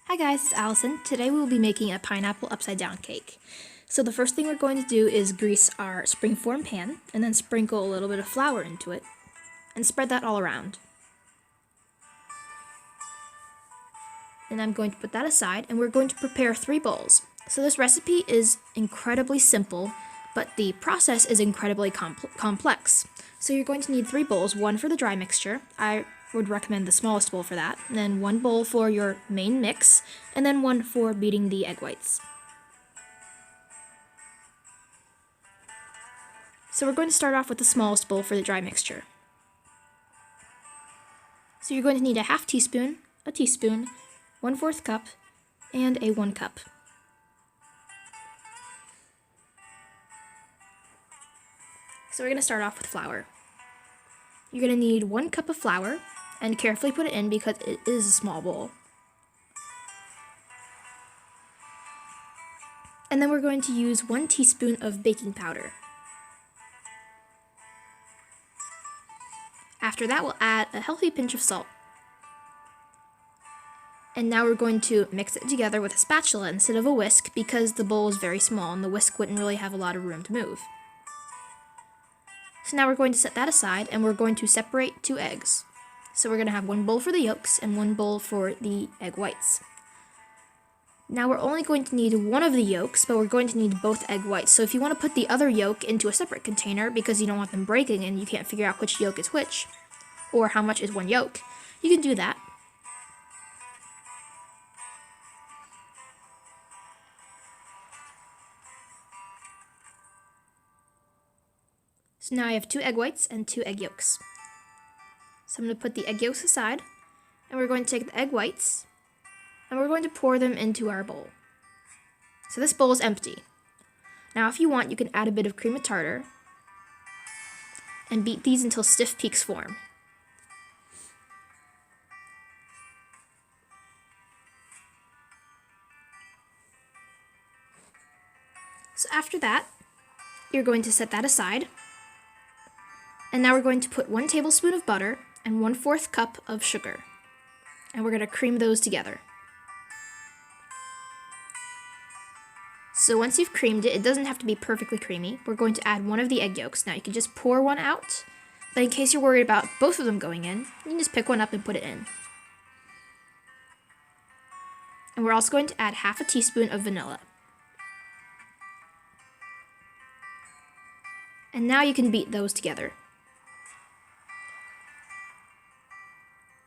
Hi guys, it's Allison. Today we will be making a pineapple upside down cake. So the first thing we're going to do is grease our springform pan and then sprinkle a little bit of flour into it and spread that all around. And I'm going to put that aside and we're going to prepare 3 bowls. So this recipe is incredibly simple, but the process is incredibly complex. So you're going to need 3 bowls, one for the dry mixture. I would recommend the smallest bowl for that, and then 1 bowl for your main mix, and then 1 for beating the egg whites. So we're going to start off with the smallest bowl for the dry mixture. So you're going to need a half teaspoon, a teaspoon, 1/4 cup, and a 1 cup. So we're going to start off with flour. You're going to need 1 cup of flour, and carefully put it in because it is a small bowl. And then we're going to use 1 teaspoon of baking powder. After that, we'll add a healthy pinch of salt. And now we're going to mix it together with a spatula instead of a whisk because the bowl is very small and the whisk wouldn't really have a lot of room to move. So now we're going to set that aside and we're going to separate 2 eggs. So we're going to have 1 bowl for the yolks and 1 bowl for the egg whites. Now we're only going to need 1 of the yolks, but we're going to need both egg whites. So if you want to put the other yolk into a separate container because you don't want them breaking and you can't figure out which yolk is which, or how much is 1 yolk, you can do that. So now I have 2 egg whites and 2 egg yolks. So I'm going to put the egg yolks aside, and we're going to take the egg whites, and we're going to pour them into our bowl. So this bowl is empty. Now if you want, you can add a bit of cream of tartar, and beat these until stiff peaks form. So after that, you're going to set that aside. And now we're going to put 1 tablespoon of butter and 1/4 cup of sugar. And we're going to cream those together. So once you've creamed it, it doesn't have to be perfectly creamy. We're going to add 1 of the egg yolks. Now you can just pour 1 out, but in case you're worried about both of them going in, you can just pick 1 up and put it in. And we're also going to add half a teaspoon of vanilla. And now you can beat those together.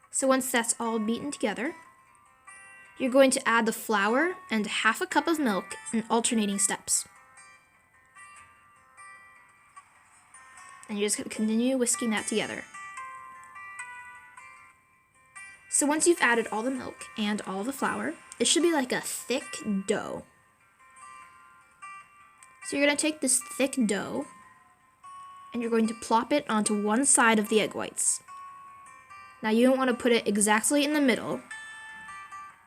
So once that's all beaten together, you're going to add the flour and half a cup of milk in alternating steps. And you're just going to continue whisking that together. So once you've added all the milk and all the flour, it should be like a thick dough. So you're going to take this thick dough and you're going to plop it onto one side of the egg whites. Now you don't want to put it exactly in the middle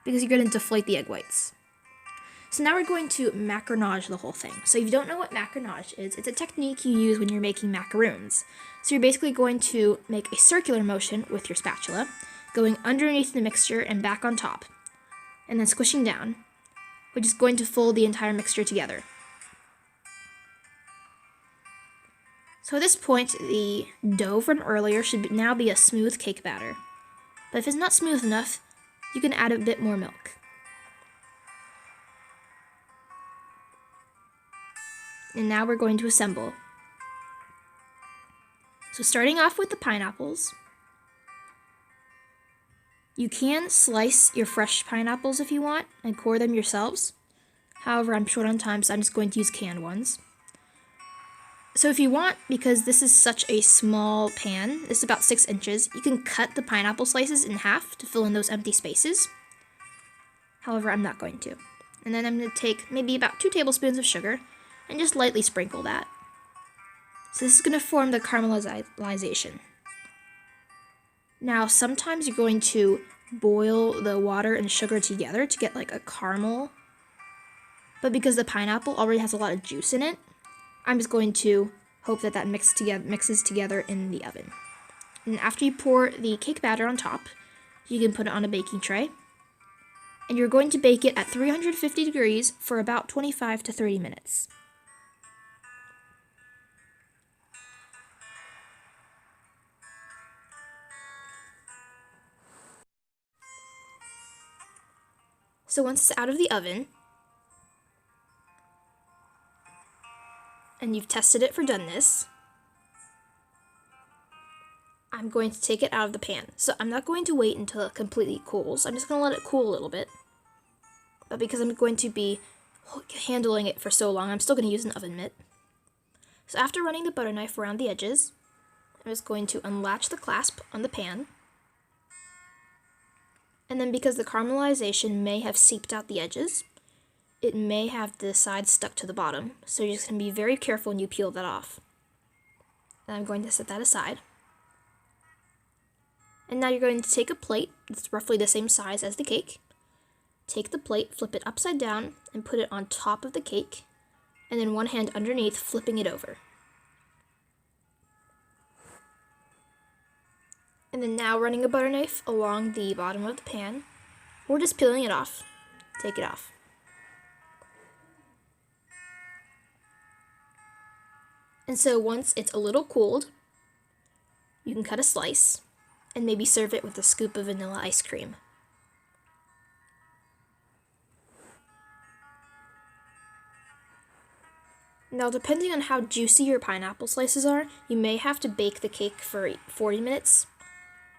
because you're going to deflate the egg whites. So now we're going to macaronage the whole thing. So if you don't know what macaronage is, it's a technique you use when you're making macaroons. So you're basically going to make a circular motion with your spatula, going underneath the mixture and back on top, and then squishing down, which is going to fold the entire mixture together. So at this point, the dough from earlier should now be a smooth cake batter. But if it's not smooth enough, you can add a bit more milk. And now we're going to assemble. So starting off with the pineapples, you can slice your fresh pineapples if you want and core them yourselves. However, I'm short on time, so I'm just going to use canned ones. So if you want, because this is such a small pan, this is about 6 inches, you can cut the pineapple slices in half to fill in those empty spaces. However, I'm not going to. And then I'm going to take maybe about 2 tablespoons of sugar and just lightly sprinkle that. So this is going to form the caramelization. Now, sometimes you're going to boil the water and sugar together to get like a caramel. But because the pineapple already has a lot of juice in it, I'm just going to hope that mixes together in the oven. And after you pour the cake batter on top, you can put it on a baking tray. and you're going to bake it at 350 degrees for about 25 to 30 minutes. So once it's out of the oven, and you've tested it for doneness, I'm going to take it out of the pan. So I'm not going to wait until it completely cools. I'm just going to let it cool a little bit. But because I'm going to be handling it for so long, I'm still going to use an oven mitt. So after running the butter knife around the edges, I'm just going to unlatch the clasp on the pan. And then because the caramelization may have seeped out the edges, it may have the sides stuck to the bottom. So you're just going to be very careful when you peel that off. And I'm going to set that aside. And now you're going to take a plate that's roughly the same size as the cake. Take the plate, flip it upside down, and put it on top of the cake, and then one hand underneath, flipping it over. And then now running a butter knife along the bottom of the pan, or just peeling it off. Take it off. And so once it's a little cooled, you can cut a slice and maybe serve it with a scoop of vanilla ice cream. Now, depending on how juicy your pineapple slices are, you may have to bake the cake for 40 minutes,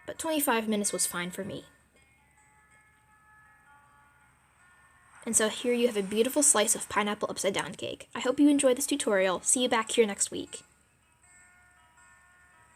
but 25 minutes was fine for me. And so here you have a beautiful slice of pineapple upside down cake. I hope you enjoyed this tutorial. See you back here next week.